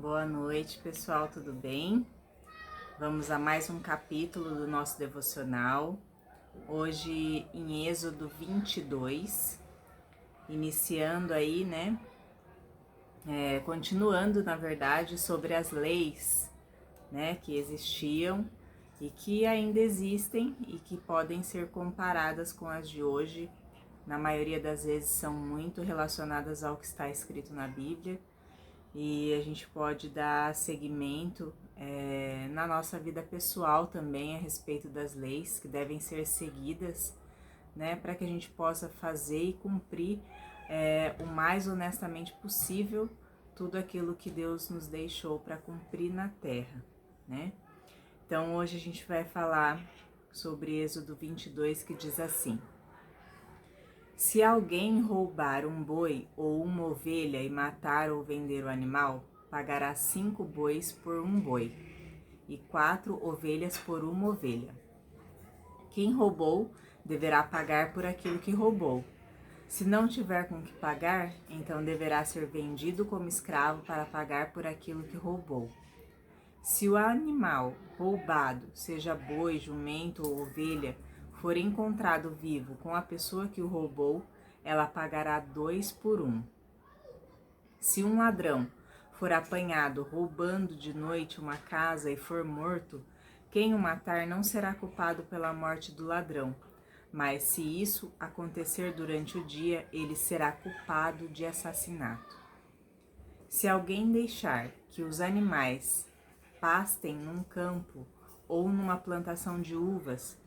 Boa noite, pessoal, tudo bem? Vamos a mais um capítulo do nosso devocional. Hoje em Êxodo 22, iniciando aí, continuando, na verdade, sobre as leis, que existiam e que ainda existem e que podem ser comparadas com as de hoje. Na maioria das vezes são muito relacionadas ao que está escrito na Bíblia. E a gente pode dar seguimento na nossa vida pessoal também a respeito das leis que devem ser seguidas, para que a gente possa fazer e cumprir o mais honestamente possível tudo aquilo que Deus nos deixou para cumprir na terra, Então hoje a gente vai falar sobre Êxodo 22, que diz assim: se alguém roubar um boi ou uma ovelha e matar ou vender o animal, pagará 5 bois por um boi e 4 ovelhas por uma ovelha. Quem roubou deverá pagar por aquilo que roubou. Se não tiver com que pagar, então deverá ser vendido como escravo para pagar por aquilo que roubou. Se o animal roubado, seja boi, jumento ou ovelha, for encontrado vivo com a pessoa que o roubou, ela pagará 2 por 1. Se um ladrão for apanhado roubando de noite uma casa e for morto, quem o matar não será culpado pela morte do ladrão, mas se isso acontecer durante o dia, ele será culpado de assassinato. Se alguém deixar que os animais pastem num campo ou numa plantação de uvas,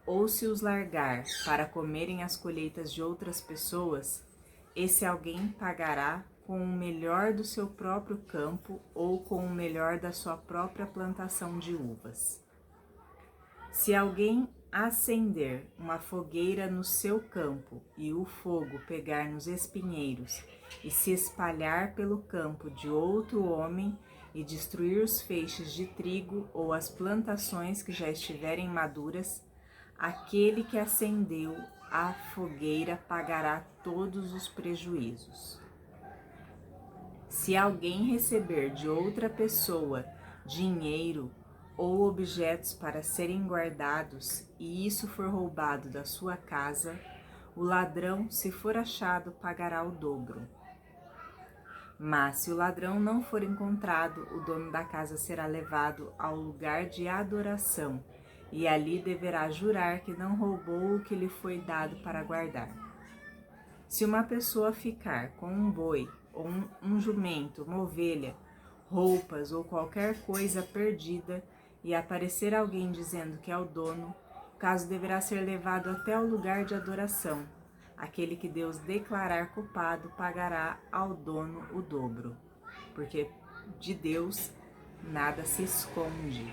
ou se os largar para comerem as colheitas de outras pessoas, esse alguém pagará com o melhor do seu próprio campo ou com o melhor da sua própria plantação de uvas. Se alguém acender uma fogueira no seu campo e o fogo pegar nos espinheiros e se espalhar pelo campo de outro homem e destruir os feixes de trigo ou as plantações que já estiverem maduras, aquele que acendeu a fogueira pagará todos os prejuízos. Se alguém receber de outra pessoa dinheiro ou objetos para serem guardados e isso for roubado da sua casa, o ladrão, se for achado, pagará o dobro. Mas se o ladrão não for encontrado, o dono da casa será levado ao lugar de adoração e ali deverá jurar que não roubou o que lhe foi dado para guardar. Se uma pessoa ficar com um boi, ou um jumento, uma ovelha, roupas ou qualquer coisa perdida e aparecer alguém dizendo que é o dono, o caso deverá ser levado até o lugar de adoração. Aquele que Deus declarar culpado pagará ao dono o dobro, porque de Deus nada se esconde.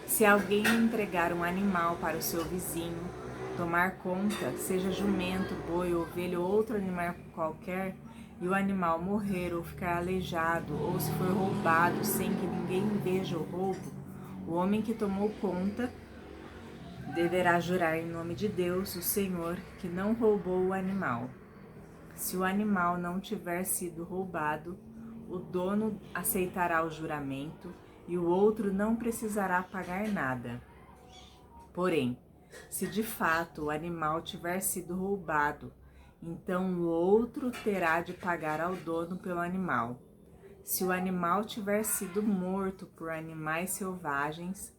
Se alguém entregar um animal para o seu vizinho, tomar conta, seja jumento, boi, ovelha ou outro animal qualquer, e o animal morrer ou ficar aleijado, ou se for roubado sem que ninguém veja o roubo, o homem que tomou conta deverá jurar em nome de Deus, o Senhor, que não roubou o animal. Se o animal não tiver sido roubado, o dono aceitará o juramento e o outro não precisará pagar nada. Porém, se de fato o animal tiver sido roubado, então o outro terá de pagar ao dono pelo animal. Se o animal tiver sido morto por animais selvagens,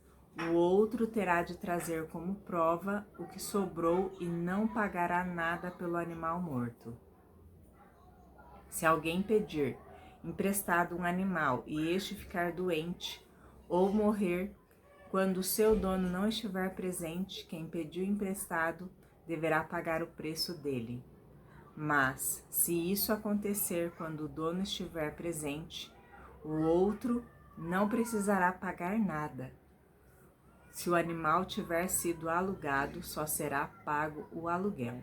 o outro terá de trazer como prova o que sobrou e não pagará nada pelo animal morto. Se alguém pedir emprestado um animal e este ficar doente ou morrer, quando o seu dono não estiver presente, quem pediu emprestado deverá pagar o preço dele. Mas, se isso acontecer quando o dono estiver presente, o outro não precisará pagar nada. Se o animal tiver sido alugado, só será pago o aluguel.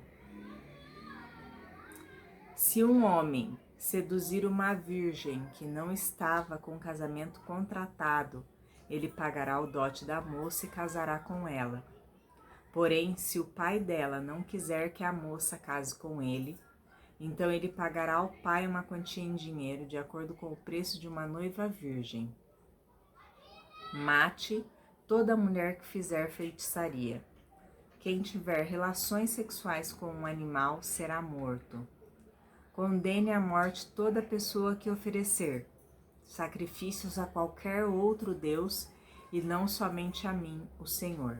Se um homem seduzir uma virgem que não estava com casamento contratado, ele pagará o dote da moça e casará com ela. Porém, se o pai dela não quiser que a moça case com ele, Então ele pagará ao pai uma quantia em dinheiro, de acordo com o preço de uma noiva virgem. Mate toda mulher que fizer feitiçaria. Quem tiver relações sexuais com um animal será morto. Condene à morte toda pessoa que oferecer sacrifícios a qualquer outro Deus e não somente a mim, o Senhor.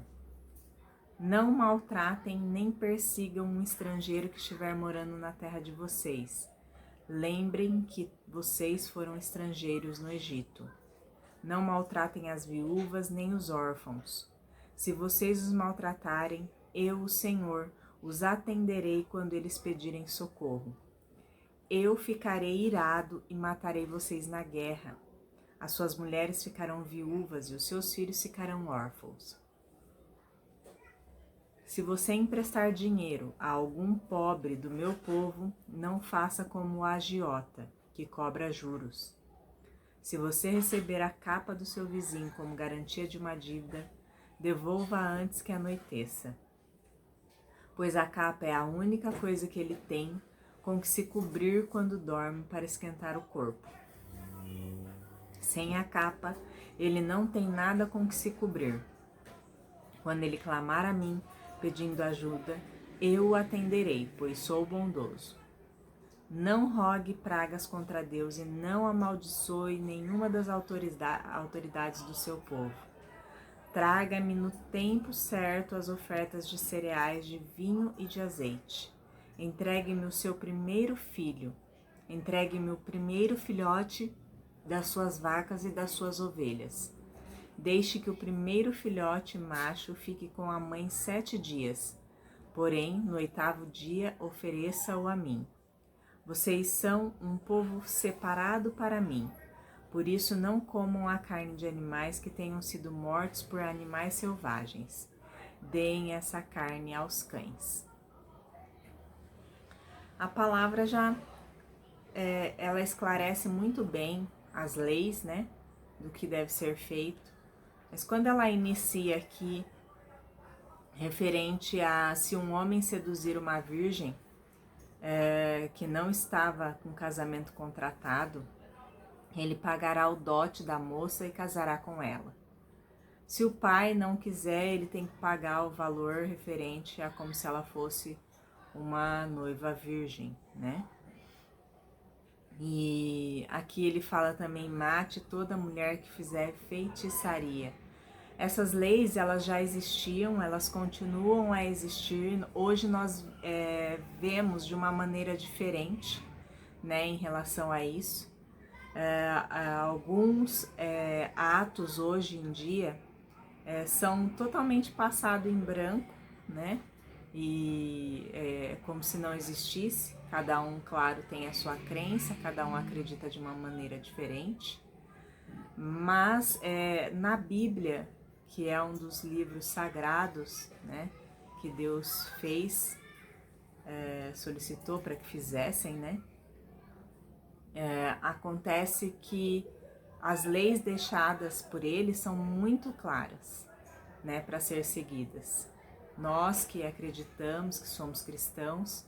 Não maltratem nem persigam um estrangeiro que estiver morando na terra de vocês. Lembrem que vocês foram estrangeiros no Egito. Não maltratem as viúvas nem os órfãos. Se vocês os maltratarem, eu, o Senhor, os atenderei quando eles pedirem socorro. Eu ficarei irado e matarei vocês na guerra. As suas mulheres ficarão viúvas e os seus filhos ficarão órfãos. Se você emprestar dinheiro a algum pobre do meu povo, não faça como o agiota, que cobra juros. Se você receber a capa do seu vizinho como garantia de uma dívida, devolva antes que anoiteça. Pois a capa é a única coisa que ele tem com que se cobrir quando dorme para esquentar o corpo. Sem a capa, ele não tem nada com que se cobrir. Quando ele clamar a mim, pedindo ajuda, eu o atenderei, pois sou bondoso. Não rogue pragas contra Deus e não amaldiçoe nenhuma das autoridades do seu povo. Traga-me no tempo certo as ofertas de cereais, de vinho e de azeite. Entregue-me o seu primeiro filho. Entregue-me o primeiro filhote das suas vacas e das suas ovelhas. Deixe que o primeiro filhote macho fique com a mãe 7 dias. Porém, no 8º dia, ofereça-o a mim. Vocês são um povo separado para mim. Por isso não comam a carne de animais que tenham sido mortos por animais selvagens. Deem essa carne aos cães. A palavra ela esclarece muito bem as leis, né, do que deve ser feito. Mas quando ela inicia aqui, referente a se um homem seduzir uma virgem, que não estava com casamento contratado, ele pagará o dote da moça e casará com ela. Se o pai não quiser, ele tem que pagar o valor referente a como se ela fosse uma noiva virgem, né? E aqui ele fala também, mate toda mulher que fizer feitiçaria. Essas leis, elas já existiam, elas continuam a existir. Hoje nós vemos de uma maneira diferente, né, em relação a isso. Alguns atos hoje em dia são totalmente passados em branco, né, e como se não existisse. Cada um, claro, tem a sua crença, cada um acredita de uma maneira diferente. Mas na Bíblia, que é um dos livros sagrados, né, que Deus fez, solicitou para que fizessem, né, acontece que as leis deixadas por ele são muito claras, né, para ser seguidas. Nós que acreditamos, que somos cristãos,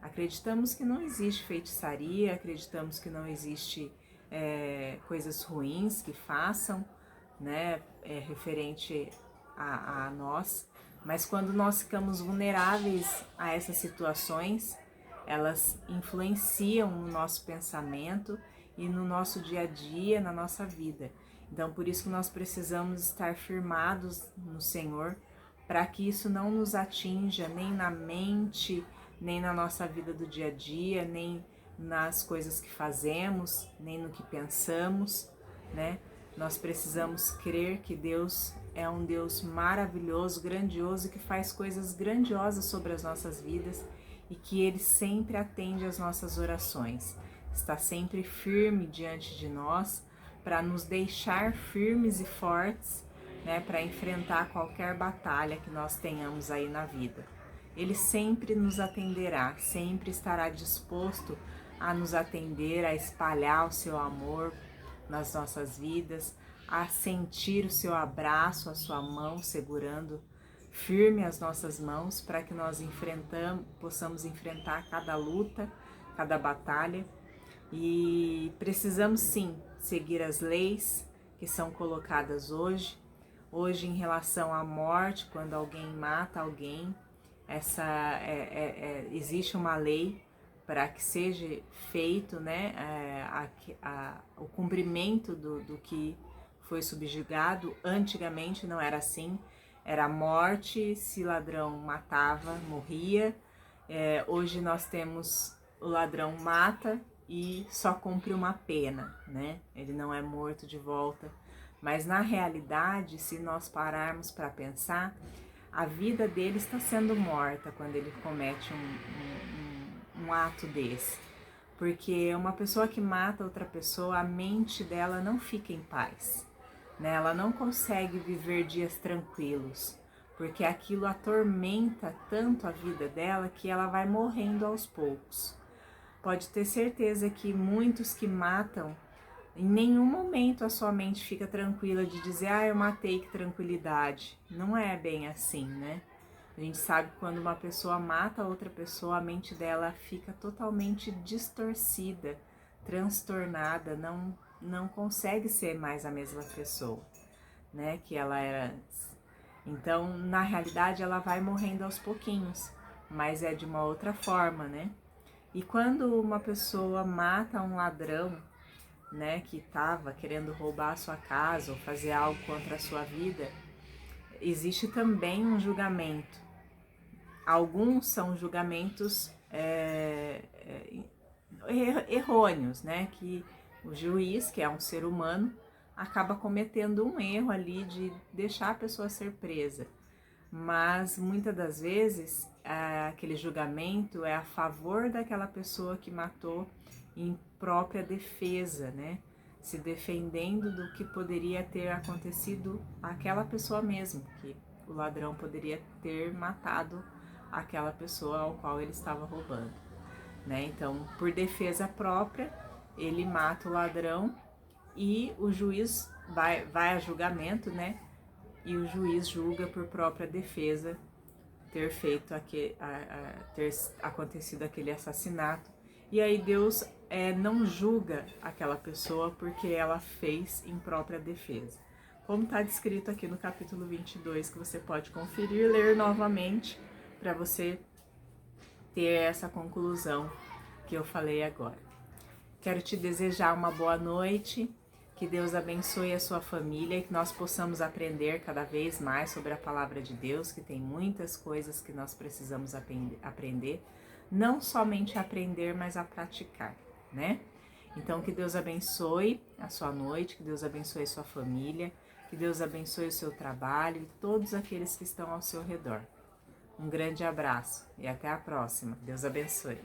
acreditamos que não existe feitiçaria, acreditamos que não existe coisas ruins que façam, né, referente a nós, mas quando nós ficamos vulneráveis a essas situações, elas influenciam no nosso pensamento e no nosso dia a dia, na nossa vida. Então, por isso que nós precisamos estar firmados no Senhor, para que isso não nos atinja nem na mente, nem na nossa vida do dia a dia, nem nas coisas que fazemos, nem no que pensamos, né? Nós precisamos crer que Deus é um Deus maravilhoso, grandioso, que faz coisas grandiosas sobre as nossas vidas e que Ele sempre atende às nossas orações. Está sempre firme diante de nós para nos deixar firmes e fortes, né, para enfrentar qualquer batalha que nós tenhamos aí na vida. Ele sempre nos atenderá, sempre estará disposto a nos atender, a espalhar o seu amor nas nossas vidas, a sentir o seu abraço, a sua mão segurando firme as nossas mãos para que nós possamos enfrentar cada luta, cada batalha. E precisamos sim seguir as leis que são colocadas hoje. Hoje, em relação à morte, quando alguém mata alguém, existe uma lei para que seja feito, né, o cumprimento do que foi subjugado. Antigamente não era assim, era morte, se ladrão matava, morria. Hoje nós temos o ladrão mata e só cumpre uma pena, né? Ele não é morto de volta. Mas na realidade, se nós pararmos para pensar, a vida dele está sendo morta quando ele comete um ato desse. Porque uma pessoa que mata outra pessoa, a mente dela não fica em paz, né? Ela não consegue viver dias tranquilos, porque aquilo atormenta tanto a vida dela que ela vai morrendo aos poucos. Pode ter certeza que muitos que matam, em nenhum momento a sua mente fica tranquila de dizer, eu matei, que tranquilidade. Não é bem assim, né? A gente sabe que quando uma pessoa mata outra pessoa, a mente dela fica totalmente distorcida, transtornada, não consegue ser mais a mesma pessoa, né, que ela era antes. Então, na realidade, ela vai morrendo aos pouquinhos, mas é de uma outra forma, né? E quando uma pessoa mata um ladrão, né, que estava querendo roubar a sua casa ou fazer algo contra a sua vida, existe também um julgamento. Alguns são julgamentos errôneos, né, que o juiz, que é um ser humano, acaba cometendo um erro ali de deixar a pessoa ser presa. Mas muitas das vezes aquele julgamento é a favor daquela pessoa que matou em própria defesa, né? Se defendendo do que poderia ter acontecido àquela pessoa mesmo, que o ladrão poderia ter matado aquela pessoa ao qual ele estava roubando, né? Então, por defesa própria, ele mata o ladrão e o juiz vai a julgamento, né? E o juiz julga por própria defesa ter ter acontecido aquele assassinato. E aí Deus não julga aquela pessoa porque ela fez em própria defesa. Como está descrito aqui no capítulo 22, que você pode conferir e ler novamente para você ter essa conclusão que eu falei agora. Quero te desejar uma boa noite. Que Deus abençoe a sua família e que nós possamos aprender cada vez mais sobre a palavra de Deus, que tem muitas coisas que nós precisamos aprender, não somente aprender, mas a praticar, né? Então, que Deus abençoe a sua noite, que Deus abençoe a sua família, que Deus abençoe o seu trabalho e todos aqueles que estão ao seu redor. Um grande abraço e até a próxima. Deus abençoe.